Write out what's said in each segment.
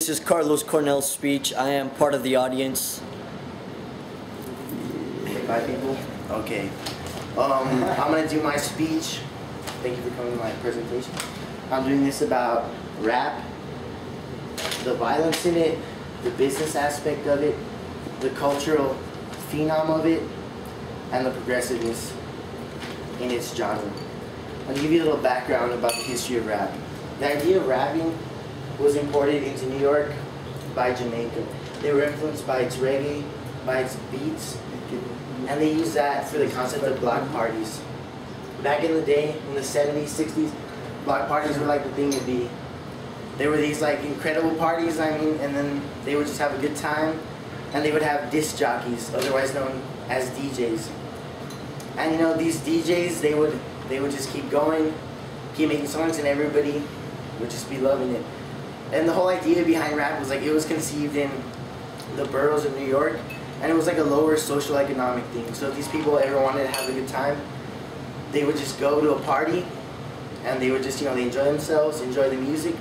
This is Carlos Cornell's speech. I am part of the audience. Bye, people. Okay. I'm going to do my speech. Thank you for coming to my presentation. I'm doing this about rap, the violence in it, the business aspect of it, the cultural phenom of it, and the progressiveness in its genre. I'll give you a little background about the history of rap. The idea of rapping was imported into New York by Jamaica. They were influenced by its reggae, by its beats, and they used that for the concept of block parties. Back in the day, in the 70s, 60s, block parties were like the thing to be. There were these like incredible parties, and then they would just have a good time, and they would have disc jockeys, otherwise known as DJs. And you know, these DJs, they would just keep going, keep making songs, and everybody would just be loving it. And the whole idea behind rap was like, it was conceived in the boroughs of New York, and it was like a lower social economic thing. So if these people ever wanted to have a good time, they would just go to a party, and they would just, you know, they enjoy themselves, enjoy the music.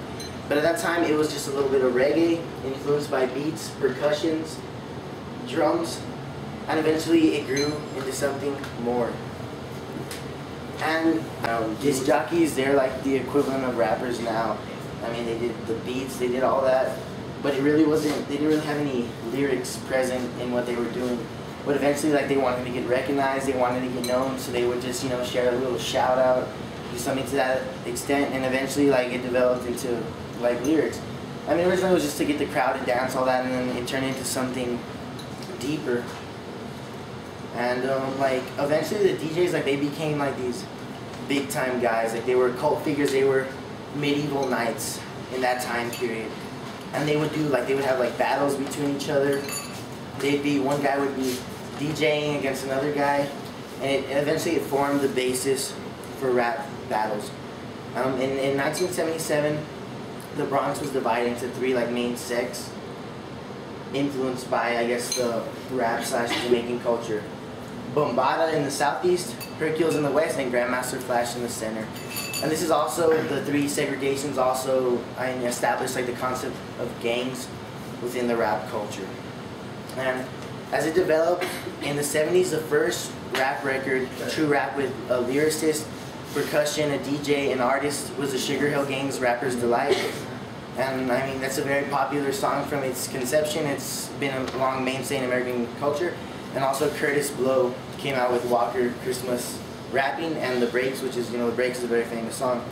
But at that time, it was just a little bit of reggae, influenced by beats, percussions, drums, and eventually it grew into something more. And disc jockeys, they're like the equivalent of rappers now. I mean, they did the beats, they did all that, but it really wasn't, they didn't really have any lyrics present in what they were doing. But eventually, like, they wanted to get recognized, they wanted to get known, so they would just, you know, share a little shout out, do something to that extent, and eventually, like, it developed into, like, lyrics. I mean, originally it was just to get the crowd to dance, all that, and then it turned into something deeper. And, like, eventually the DJs, like, they became, like, these big-time guys. Like, they were cult figures, they were medieval knights in that time period. And they would do, like, they would have, like, battles between each other. One guy would be DJing against another guy, and eventually it formed the basis for rap battles. In 1977, the Bronx was divided into three, like, main sects, influenced by, I guess, the rap / Jamaican culture. Bombada in the southeast, Hercules in the west, and Grandmaster Flash in the center. And this is also, the three segregations also established, like, the concept of gangs within the rap culture. And as it developed in the 70s, the first rap record, true rap with a lyricist, percussion, a DJ, an artist, was the Sugar Hill Gang's Rapper's Delight. And I mean, that's a very popular song from its conception. It's been a long mainstay in American culture. And also Curtis Blow came out with Walker Christmas Rapping and The Breaks, which is, you know, The Breaks is a very famous song.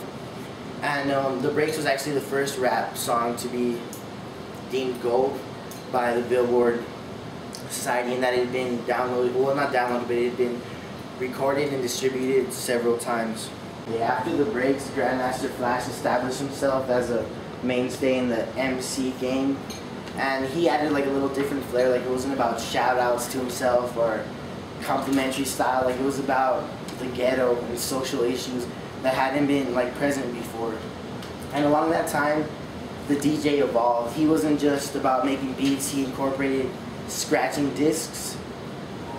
And The Breaks was actually the first rap song to be deemed gold by the Billboard Society, and that it had been downloaded, well, not downloaded, but it had been recorded and distributed several times. After The Breaks, Grandmaster Flash established himself as a mainstay in the MC game, and he added like a little different flair. Like, it wasn't about shout outs to himself or complimentary style. Like, it was about the ghetto and social issues that hadn't been, like, present before. And along that time, the DJ evolved. He wasn't just about making beats, he incorporated scratching discs,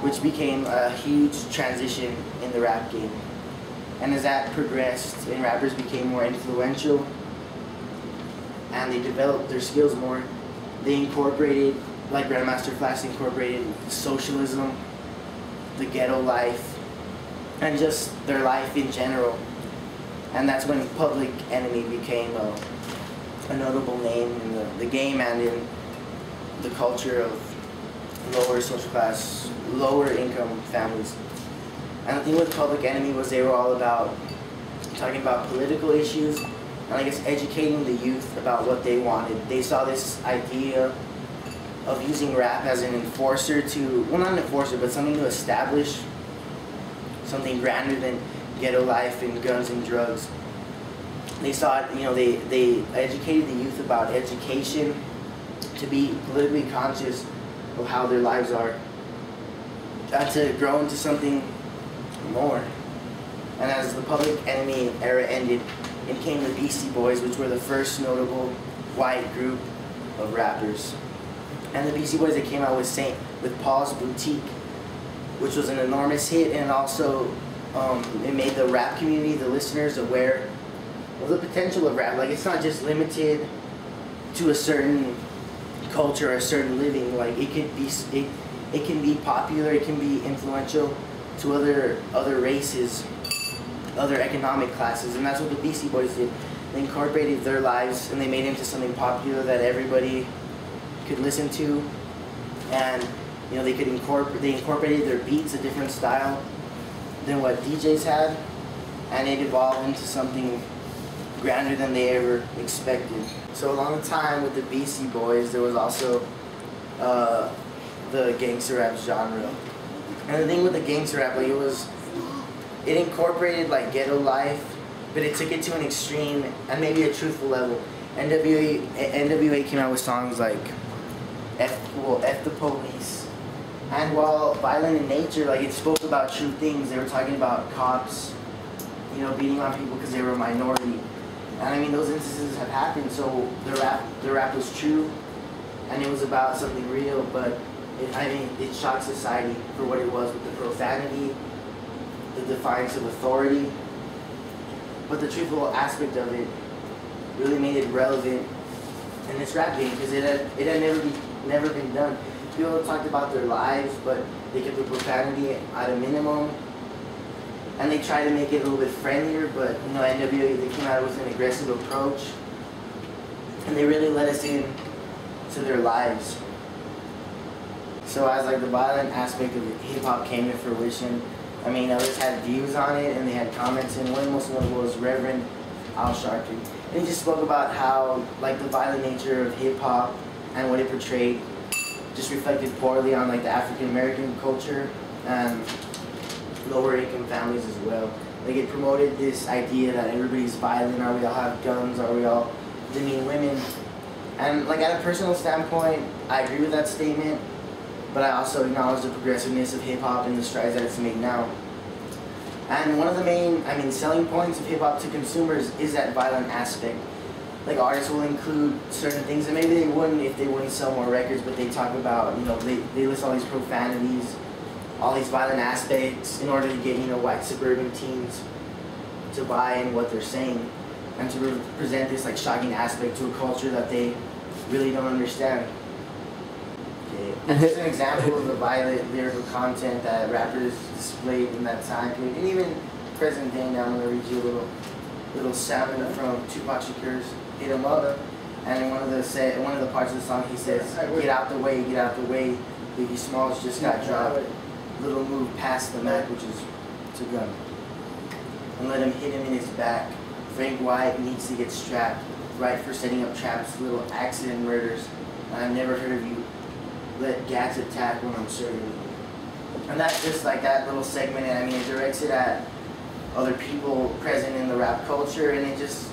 which became a huge transition in the rap game. And as that progressed and rappers became more influential and they developed their skills more, they incorporated, like Grandmaster Flash incorporated socialism, the ghetto life, and just their life in general. And that's when Public Enemy became a notable name in the game and in the culture of lower social class, lower income families. And the thing with Public Enemy was they were all about talking about political issues and, I guess, educating the youth about what they wanted. They saw this idea of using rap as an enforcer to, well, not an enforcer, but something to establish something grander than ghetto life and guns and drugs. They saw it, you know, they educated the youth about education, to be politically conscious of how their lives are, to grow into something more. And as the Public Enemy era ended, it came the Beastie Boys, which were the first notable white group of rappers. And the Beastie Boys, they came out with Paul's Boutique, which was an enormous hit, and also it made the rap community, the listeners, aware of the potential of rap. Like, it's not just limited to a certain culture or a certain living. Like it can be popular, it can be influential to other races, other economic classes, and that's what the Beastie Boys did. They incorporated their lives and they made it into something popular that everybody could listen to, and you know they incorporated their beats, a different style than what DJs had, and it evolved into something grander than they ever expected. So along the time with the Beastie Boys, there was also the gangster rap genre. And the thing with the gangster rap, like it incorporated like ghetto life, but it took it to an extreme and maybe a truthful level. NWA came out with songs like F the Police. And while violent in nature, like it spoke about true things. They were talking about cops, you know, beating on people because they were a minority. And I mean, those instances have happened, so the rap was true, and it was about something real, but it shocked society for what it was with the profanity, the defiance of authority. But the truthful aspect of it really made it relevant in this rap game, because it had never been done. People talked about their lives, but they kept the profanity at a minimum. And they tried to make it a little bit friendlier, but you know, NWA, they came out with an aggressive approach, and they really let us in to their lives. So as like the violent aspect of hip hop came to fruition, I mean, others had views on it and they had comments, and one most notable was Reverend Al Sharpton. And he just spoke about how like the violent nature of hip hop and what it portrayed just reflected poorly on like the African American culture and lower income families as well. Like it promoted this idea that everybody's violent, or we all have guns, or we all demean women. And like at a personal standpoint, I agree with that statement, but I also acknowledge the progressiveness of hip hop and the strides that it's made now. And one of the main, selling points of hip hop to consumers is that violent aspect. Like artists will include certain things that maybe they wouldn't if they wouldn't sell more records, but they talk about, you know, they list all these profanities, all these violent aspects in order to get, you know, white suburban teens to buy in what they're saying, and to present this like shocking aspect to a culture that they really don't understand. Okay. Here's an example of the violent lyrical content that rappers displayed in that time period, and even present day. Now I'm gonna read you a little salmon from Tupac Shakur's "Hit 'Em Up," and in one of the parts of the song he says, "Get out the way, get out the way. Biggie Smalls just got dropped. Little move past the Mac," which is to gun, "and let him hit him in his back. Frank White needs to get strapped, right for setting up traps, little accident murders. And I've never heard of you let gats attack when I'm serving you." And that's just like that little segment, and I mean it directs it at other people present in the rap culture, and it just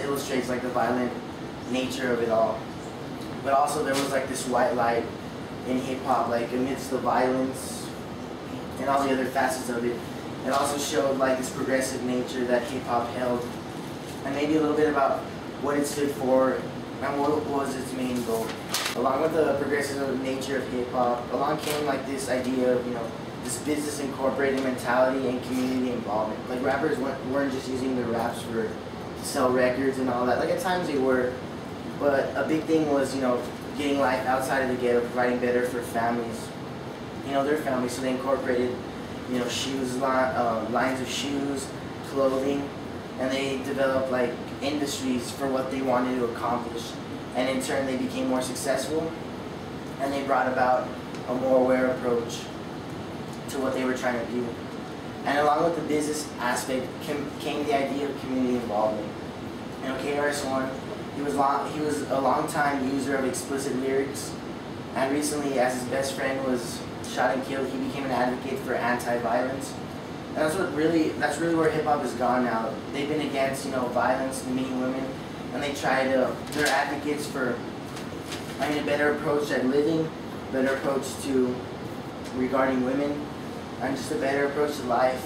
illustrates like the violent nature of it all. But also there was like this white light in hip hop, like amidst the violence and all the other facets of it. It also showed like this progressive nature that hip hop held, and maybe a little bit about what it stood for and what was its main goal. Along with the progressive nature of hip hop, along came like this idea of, you know, this business incorporating mentality and community involvement. Like rappers weren't just using their raps to sell records and all that. Like at times they were, but a big thing was, you know, getting life outside of the ghetto, providing better for families, you know, their families. So they incorporated, you know, lines of shoes, clothing, and they developed like industries for what they wanted to accomplish. And in turn, they became more successful, and they brought about a more aware approach to what they were trying to do. And along with the business aspect came the idea of community involvement. You know, KRS-One, he was a long-time user of explicit lyrics, and recently, as his best friend was shot and killed, he became an advocate for anti-violence. And that's really where hip hop has gone now. They've been against, you know, violence, demeaning women, and they're advocates for, a better approach at living, better approach to regarding women, and just a better approach to life,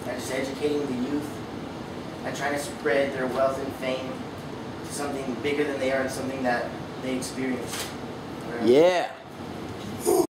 and just educating the youth, and trying to spread their wealth and fame to something bigger than they are and something that they experience. Yeah.